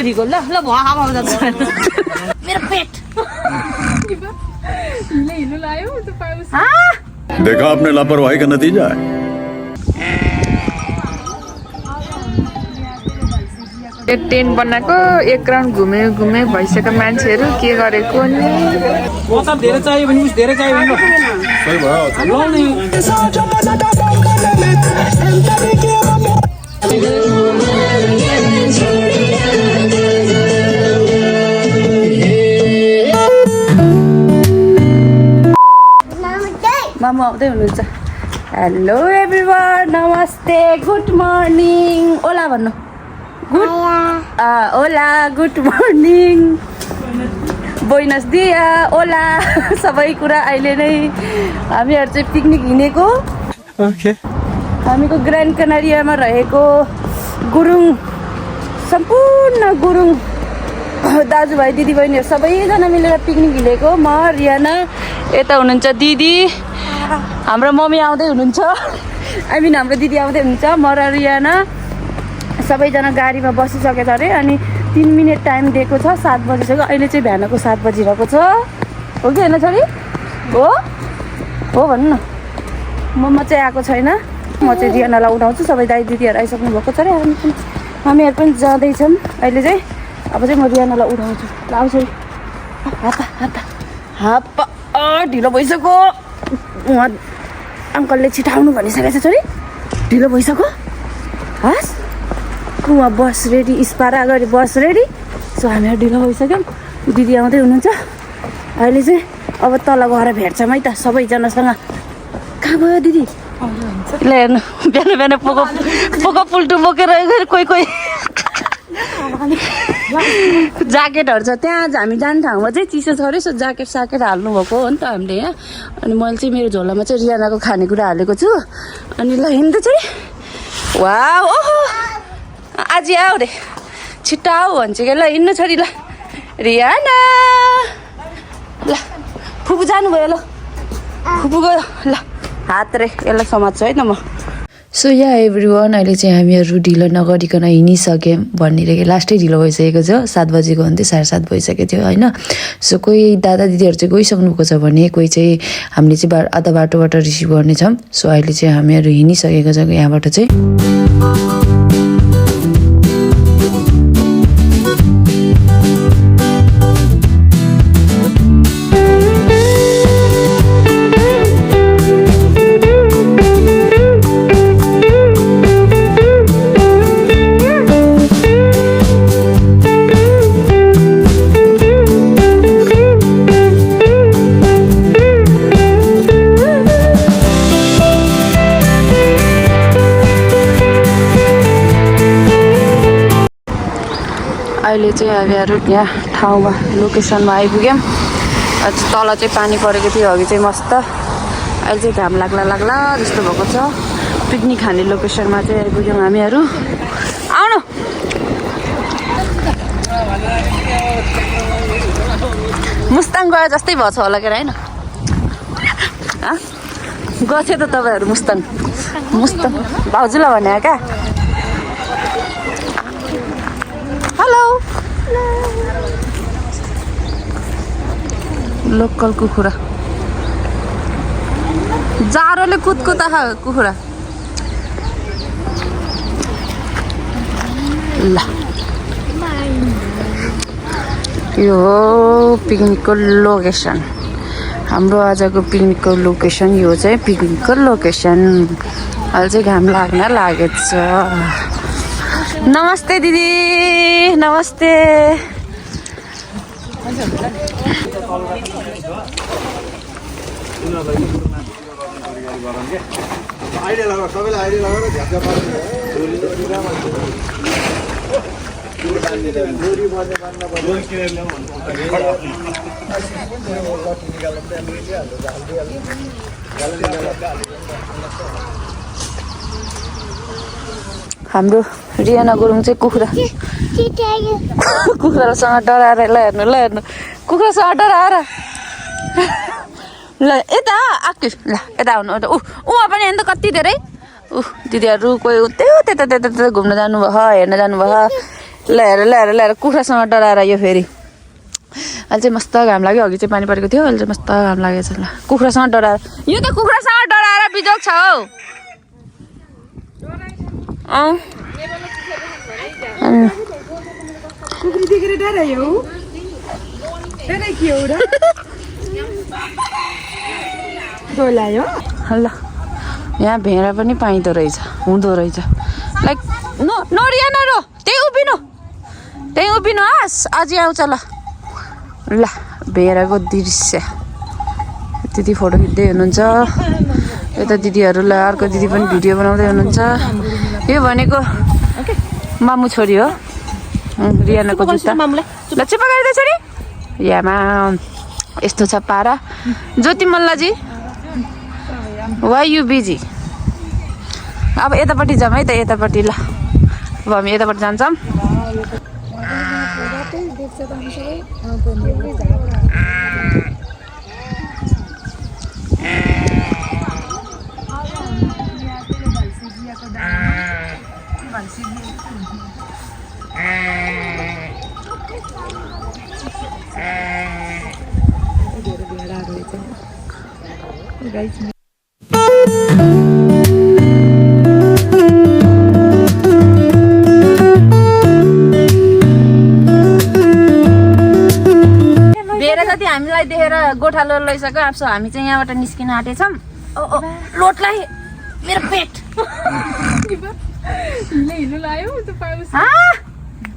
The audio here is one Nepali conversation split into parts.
दिदीको ल ल भुवा हावा जान्छ मेरो पेट देखा आपने लापरवाही का नतीजा है एक टेन्ट बनाएको एक राउन्ड घुमे भइसक्यो मान्छेहरू के गरेको नि धेरै चाहियो भने धेरै चाहियो भने सही भयो मामा आउँदै हुनुहुन्छ हेलो एभ्रिवान नमस्ते गुड मर्निङ ओला भन्नु गुड ओला गुड मर्निङ बोइनस दिया ओला सबै कुरा अहिले नै हामीहरू चाहिँ पिकनिक हिँडेको हामीको ग्रान्ड कनारियामा रहेको गुरुङ सम्पूर्ण गुरुङ दाजुभाइ दिदीबहिनीहरू सबैजना मिलेर पिकनिक हिँडेको म रियाना यता हुनुहुन्छ दिदी हाम्रो मम्मी आउँदै हुनुहुन्छ आई मिन हाम्रो दिदी आउँदै हुनुहुन्छ म र रियाना सबैजना गाडीमा बसिसकेछ अरे अनि 3 मिनट टाइम दिएको छ 7 बजिसक्यो अहिले चाहिँ बिहानको 7 बजिरहेको छ हो कि होइन छोरी हो भन्नु न म चाहिँ आएको छैन म चाहिँ रियानालाई उठाउँछु सबै दाइ दिदीहरू आइसक्नु भएको छ अरे हामीहरू पनि जाँदैछौँ अहिले चाहिँ अब चाहिँ म रियानालाई उठाउँछु ल आउँछ हाप्पा ढिलो भइसक्यो उहाँ अङ्कलले छिटाउनु भनिसकेको छ छोरी ढिलो भइसक्यो हस् उहाँ बस रेडी स्पारा अगाडि बस रेडी सो हामीहरू ढिलो भइसक्यौँ दिदी आउँदै हुनुहुन्छ अहिले चाहिँ अब तल गएर भेट्छौँ है त सबैजनासँग कहाँ गयो दिदी ल हेर्नु बिहान पोको पुल्टु बोकेर कोही ज्याकेटहरू छ त्यहाँ हामी जाने ठाउँमा चाहिँ चिसो छ अरे सो ज्याकेट साकेट हाल्नुभएको हो नि त हामीले यहाँ अनि मैले चाहिँ मेरो झोलामा चाहिँ रियानाको खानेकुरा हालेको छु अनि ल हिँड्दै चाहिँ वा ओहो आज आऊ रे छिट्टो आऊ भन्छ कि ल हिँड्नु छोरी ल रियाना ल फुपू जानुभयो ल फुपू गयो ल हात रे यसलाई समात्छु है त म सो या एभ्रिवान अहिले चाहिँ हामीहरू ढिलो नगरिकन हिँडिसक्यौँ भन्ने लास्टै ढिलो भइसकेको छ 7 बजेको हुन्थ्यो 7:30 भइसकेको थियो होइन सो कोही दादा दिदीहरू चाहिँ गइसक्नु भएको छ भने कोही चाहिँ हामीले चाहिँ आधा बाटोबाट रिसिभ गर्नेछौँ सो अहिले चाहिँ हामीहरू हिँडिसकेको छ यहाँबाट चाहिँ अहिले चाहिँ हामीहरू यहाँ ठाउँमा लोकेसनमा आइपुग्यौँ तल चाहिँ पानी परेको थियो अघि चाहिँ मस्त अहिले चाहिँ घाम लाग्ला जस्तो भएको छ पिकनिक खाने लोकेसनमा चाहिँ आइपुग्यौँ हामीहरू आउनु मुस्ताङ गए जस्तै भएछ होला के होइन गएको त तपाईँहरू मुस्ताङ भाउजूलाई भने क्या हेलो लोकल कुखुरा जाडोले कुदकुता कुखुरा ल यो हो पिकनिकको लोकेसन हाम्रो आजको पिकनिकको लोकेसन यो चाहिँ पिकनिकको लोकेसन अहिले चाहिँ घाम लाग्न लागेको छ नमस्ते दिदी नमस्ते हाम्रो रियाना गुरुङ चाहिँ कुखुरासँग डराएर ल हेर्नु कुखुरासँग डराएर ल यता आक्टिभ ल यता आउनु उहाँ पनि अन्त कति धेरै दिदीहरू कोही त्यता घुम्न जानुभयो हेर्न जानुभयो ल्याएर कुखुरासँग डराएर यो फेरि अहिले चाहिँ मस्त घाम लाग्यो अघि चाहिँ पानी परेको थियो अहिले चाहिँ मस्त घाम लागेको छ ल कुखुरासँग डराएर यो त कुखुरासँग डराएर बिजोग छ हौ कुकुरी देखेर डरायो के हो र डोलायो ल यहाँ भेडा पनि पाइँदो रहेछ हुँदो रहेछ लाइक नो रियाना रो त्यही उभिनु हस् अझै आउँछ ल ल भेडाको दृश्य दिदी फोटो खिच्दै हुनुहुन्छ यता दिदीहरूलाई अर्को दिदी पनि भिडियो बनाउँदै हुनुहुन्छ यो भनेको मामु छोरी हो रियानाको जुत्ता ल चुप गरिदिए छोरी यामा यस्तो छ पारा ज्योति मल्लजी वाइ यु बिजी अब यतापट्टि जाऊँ है त यतापट्टि ल अब हामी यतापट्टि जान्छौँ हामीलाई देखेर गोठालो लैसक्यो अब हामी चाहिँ यहाँबाट निस्किन आँटेछौँ लोटलाई मेरो पेट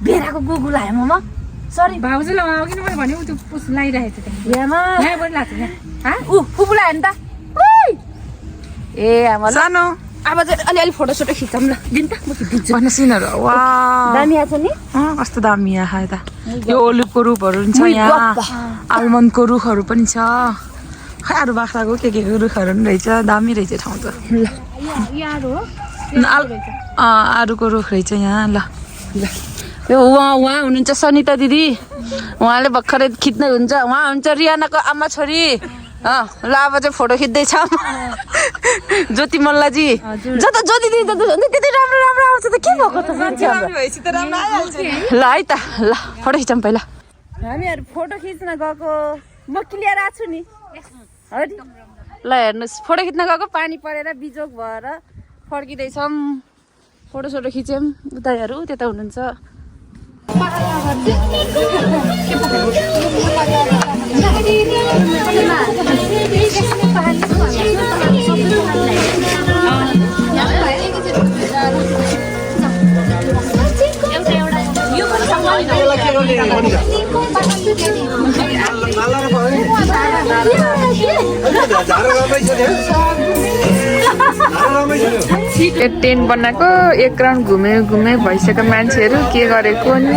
भेडाको गुगु लायो म सरी भाउजूलाई अघि मैले भने त्यो लागिरहेको थियो फुपू लायो नि त ए आमा सानो अब चाहिँ अलिअलि फोटो सोटो खिच्छौँ ल दिन त म खिचिदिन्छु भन्ने सिनहरू वा दामी आएको छ नि कस्तो दामी आयो यता यो ओलिभको रुखहरू पनि छ यहाँ आलमन्डको रुखहरू पनि छ खै अरू बाख्राको के रुखहरू पनि रहेछ दामी रहेछ ठाउँ त आरुको रुख रहेछ यहाँ ल यो उहाँ हुनुहुन्छ सनिता दिदी उहाँले भर्खरै खिच्दै हुन्छ उहाँ हुन्छ रियानाको आमा छोरी ल अब चाहिँ फोटो खिच्दैछौँ ज्योति मल्लजी ज्योति दिदी त्यति राम्रो आउँछ त के भएको त ल है त ल फोटो खिचौँ पहिला हामीहरू फोटो खिच्न गएको म क्लियर आएको छु नि ल हेर्नुहोस् फोटो खिच्न गएको पानी परेर बिजोग भएर फर्किँदैछौँ फोटो सोटो खिच्यौँ उताहरू त्यता हुनुहुन्छ यो टेन्ट बनाएको एक राउन्ड घुमे भइसक्यो मान्छेहरू के गरेको नि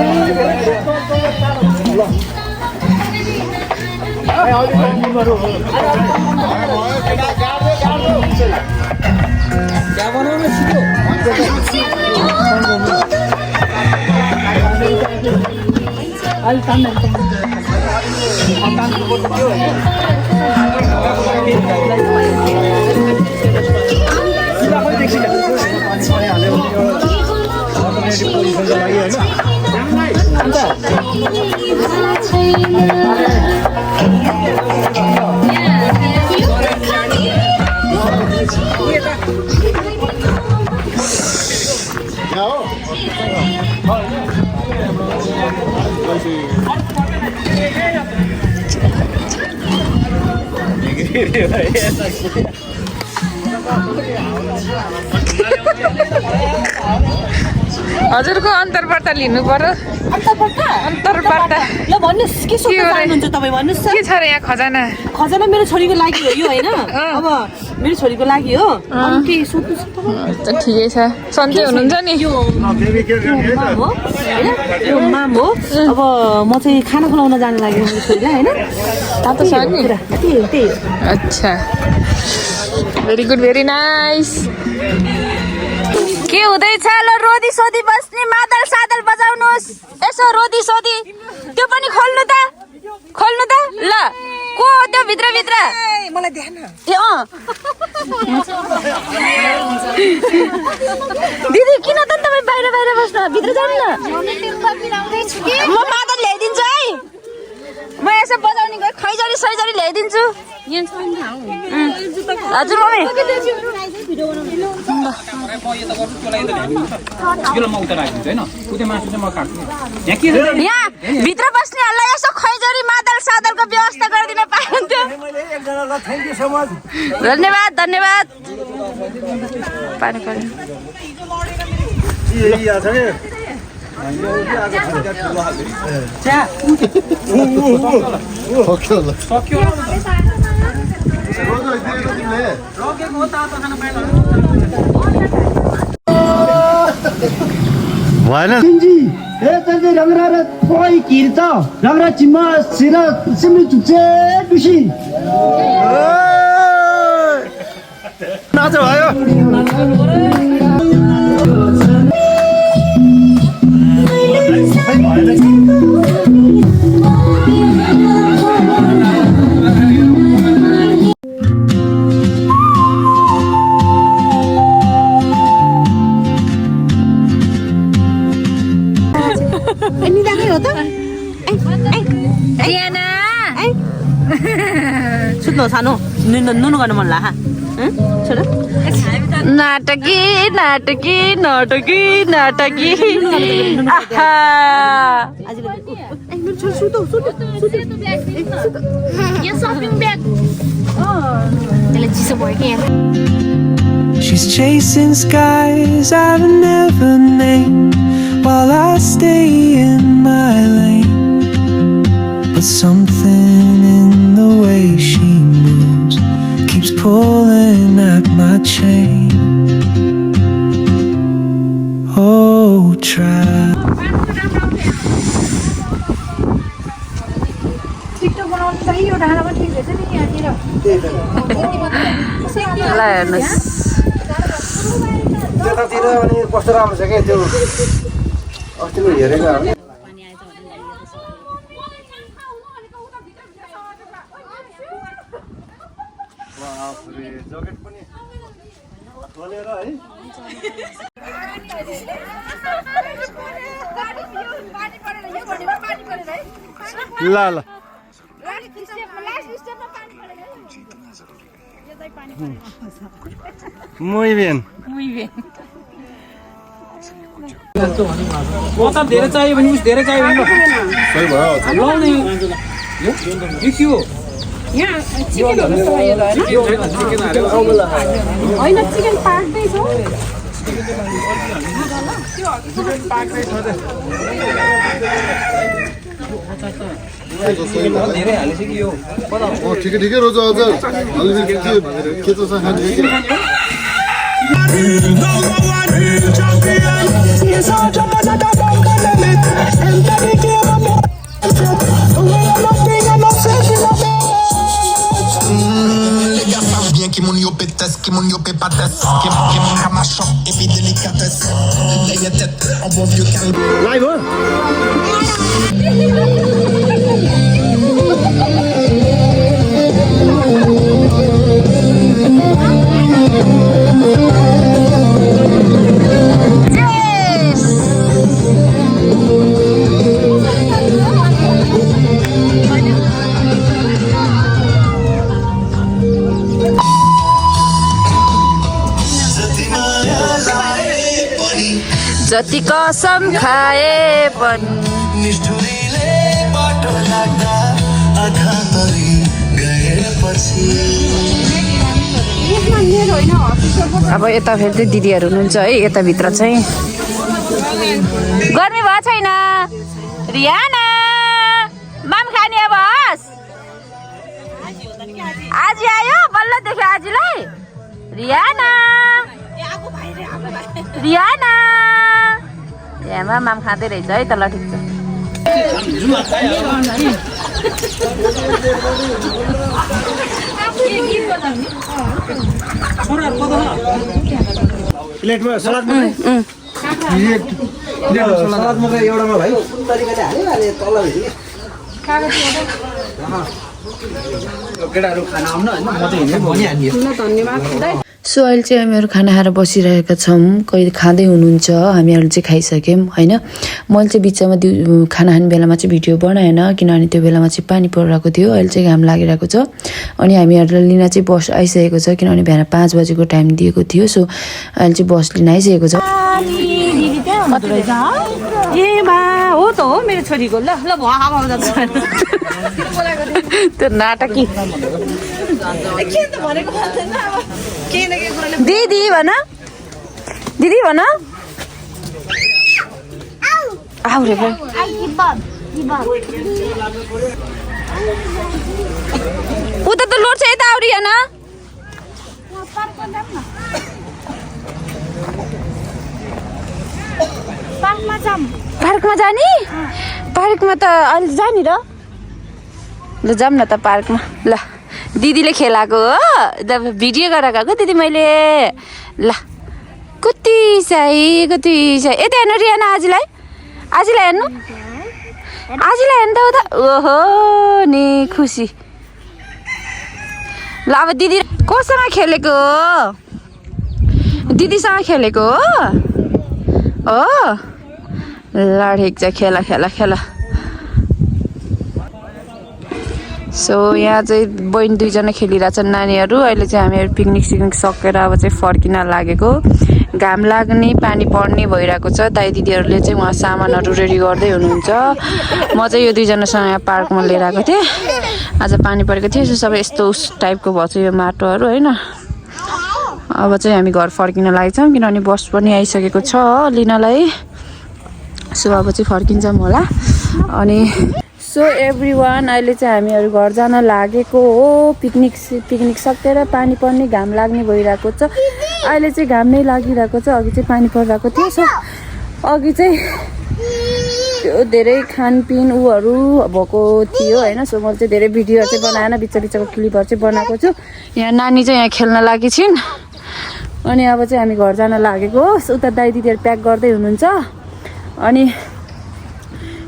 हजुरको अन्तर्वार्ता लिनु पर्यो अन्तर्वार्ता ल भन्नुहोस् के सोध्न चाहनुहुन्छ तपाईँ भन्नुहोस् के छ र यहाँ खजाना खजाना मेरो छोरीको लागि हो यो होइन अब मेरो छोरीको लागि हो अरू केही सोध्नु छ ठिकै छ सन्चै हुनुहुन्छ नि यो माम हो अब म चाहिँ खाना खुवाउन जानु लाग्यो मेरो छोरीलाई होइन तातो छ नि त्यही अच्छा भेरी गुड भेरी नाइस के हुँदैछ ल रोदी सोधी बस्ने मादल सादल बजाउनुहोस् यसो रोदी सोधी त्यो पनि खोल्नु त ल को हो त्यो भित्र मलाई ध्यान दिदी किन त तपाईँ बाहिर बस्न भित्र जानु न म मादल ल्याइदिन्छु है म यसो बजाउने गए खैजरी सैजरी ल्याइदिन्छु हजुर मम्मी यहाँ भित्र बस्नेहरूलाई यसो खैजरी मादल सादलको व्यवस्था गरिदिन पाइन्थ्यो धन्यवाद धन्यवाद पानी पानी भएन रंगरा पोइ किर्ता रंगरा चिम्मा सिरा सिमली चुचे दुशी नाच भयो सुत्नु सानो नुनु गर्नु मन लाग्छ नाटकी नाटकी नाटकी नाटकी She's chasing skies I've never named while I stay in my lane. But something in the way she moves keeps pulling at my chain. Oh, try. ल हेर्नुहोस् त्यतातिर अनि कस्तो राम्रो छ क्या त्यो अस्तिको हेरेको जकेट पनि खोलेर है ल ल Muy bien. मतलब धेरै चाहियो भने उस धेरै चाहियो भने सही भयो लाउने यो के हो होइन चिकन पाक्दैछ धेरै हालेछ कि यो ठिकै रोज हजुर अलिकति के छ खाने Bien que mon yo pétasse, que mon yo pépatasse, que mon ramachon et puis délicatesse. D'ailleurs tête en bon vieux carré. Live हो जति कसम खाए पनि निष्ठुरीले बाटो लाग्दा आँखा तरी गएपछि अब यता फेरि चाहिँ दिदीहरू हुनुहुन्छ है यताभित्र चाहिँ गर्मी भएको छैन रियाना माम खाने अब हस् आज आयो बल्ल देख्यो आजलाई रियाना रियाना यामा माम खाँदै रहेछ है त ल ठिक छ प्लेटमा सलाद मात्रै सलाद मात्रै एउटामा भाइ कुन तरिकाले हाल्यो तल केटाहरू खाना आउन होइन म चाहिँ हिँड्दै भनिहाल्ने सो अहिले चाहिँ हामीहरू खाना खाएर बसिरहेका छौँ कोही खाँदै हुनुहुन्छ हामीहरू चाहिँ खाइसक्यौँ होइन मैले चाहिँ बिचमा खाना खाने बेलामा चाहिँ भिडियो बनाएन किनभने त्यो बेलामा चाहिँ पानी परिरहेको थियो अहिले चाहिँ घाम लागिरहेको छ अनि हामीहरूलाई लिन चाहिँ बस आइसकेको छ किनभने बिहान 5 बजेको टाइम दिएको थियो सो अहिले चाहिँ बस लिन आइसकेको छ ए बा हो त हो मेरो छोरीको ल ल आउँदा त्यो नाटकी दिदी भन दिदी भन आऊ रे उता त लोड छ यता आऊ रियाना पार्कमा जाने पार्कमा त अहिले जाने र ल जाऊँ न त पार्कमा ल दिदीले खेलाएको हो भिडियो गरेर गएको दिदी मैले ल कति चाहिँ यता हेर्नु रियाना आजीलाई हेर्नु हेर्नु त उता ओहो नि खुसी ल अब दिदी कोसँग खेलेको दिदीसँग खेलेको हो ल ठिक छ खेला सो यहाँ चाहिँ बहिनी 2 जना खेलिरहेछन् नानीहरू अहिले चाहिँ हामीहरू पिकनिक सकेर अब चाहिँ फर्किन लागेको घाम लाग्ने पानी पर्ने भइरहेको छ दाइ दिदीहरूले चाहिँ उहाँ सामानहरू रेडी गर्दै हुनुहुन्छ म चाहिँ यो 2 जनासँग यहाँ पार्कमा लिएर आएको थिएँ आज पानी परेको थियो सो सबै यस्तो उस टाइपको भएको छ यो माटोहरू होइन अब चाहिँ हामी घर फर्किन लागेछौँ किनभने बस पनि आइसकेको छ लिनलाई सो अब चाहिँ फर्किन्छौँ होला अनि सो एभ्रिवान अहिले चाहिँ हामीहरू घर जान लागेको हो पिकनिक सकेर पानी पर्ने घाम लाग्ने भइरहेको छ अहिले चाहिँ घाम नै लागिरहेको छ अघि चाहिँ पानी परिरहेको थियो सो अघि चाहिँ त्यो धेरै खानपिन उहरू भएको थियो होइन सो मैले चाहिँ धेरै भिडियोहरू चाहिँ बनाएन बिचको क्लिपहरू चाहिँ बनाएको छु यहाँ नानी चाहिँ यहाँ खेल्न लागि छिन् अनि अब चाहिँ हामी घर जान लागेको उता दाइ दिदीहरू प्याक गर्दै हुनुहुन्छ अनि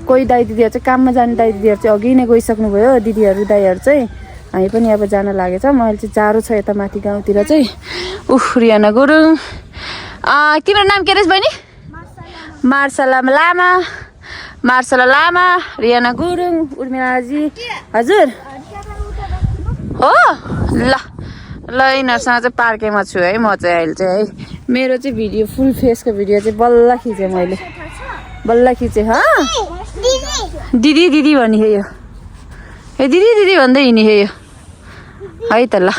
कोही दाइ दिदीहरू चाहिँ काममा जाने दाइ दिदीहरू चाहिँ अघि नै गइसक्नुभयो दिदीहरू दाइहरू चाहिँ हामी पनि अब जान लागेछ मैले चाहिँ जाडो छ यता माथि गाउँतिर चाहिँ रियाना गुरुङ तिम्रो नाम के रहेछ बहिनी मार्सला लामा रियाना गुरुङ उर्मिलाजी हजुर हो ल यिनीहरूसँग चाहिँ पार्केमा छु है म चाहिँ अहिले चाहिँ है मेरो चाहिँ भिडियो फुल फेसको भिडियो चाहिँ बल्ल खिचेँ मैले दिदी भन्ने हे यो ए दिदी भन्दै हिँड्ने हे यो है त ल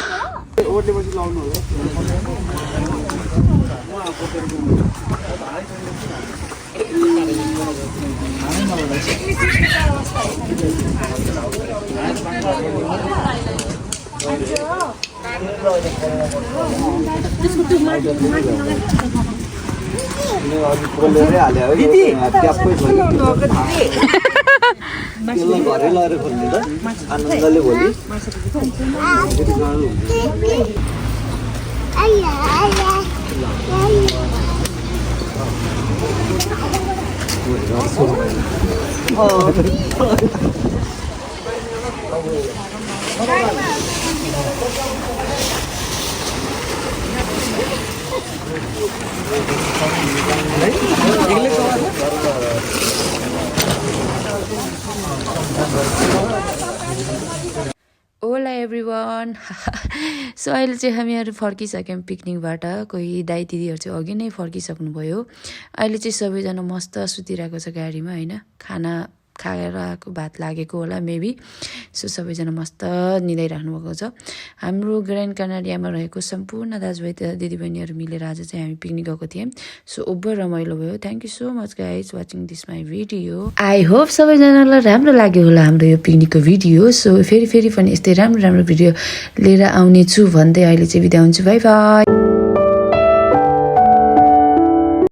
आनन्दले भोलि ओला एभ्रिवान सो अहिले चाहिँ हामीहरू फर्किसक्यौँ पिकनिकबाट कोही दाइ दिदीहरू चाहिँ अघि नै फर्किसक्नुभयो अहिले चाहिँ सबैजना मस्त सुतिरहेको छ गाडीमा होइन खाना खाएर आएको भात लागेको होला मेबी सो सबैजना मस्त निदाइराख्नु भएको छ हाम्रो ग्रान्ड कनाडियामा रहेको सम्पूर्ण दाजुभाइ दिदीबहिनीहरू मिलेर आज चाहिँ हामी पिकनिक गएको थियौँ सो ओभर रमाइलो भयो thank you so much guys watching this my video I hope सबैजनालाई राम्रो लाग्यो होला हाम्रो यो पिकनिकको भिडियो सो फेरि पनि यस्तै राम्रो भिडियो लिएर आउने छु भन्दै अहिले चाहिँ बिदा हुन्छु बाई बाई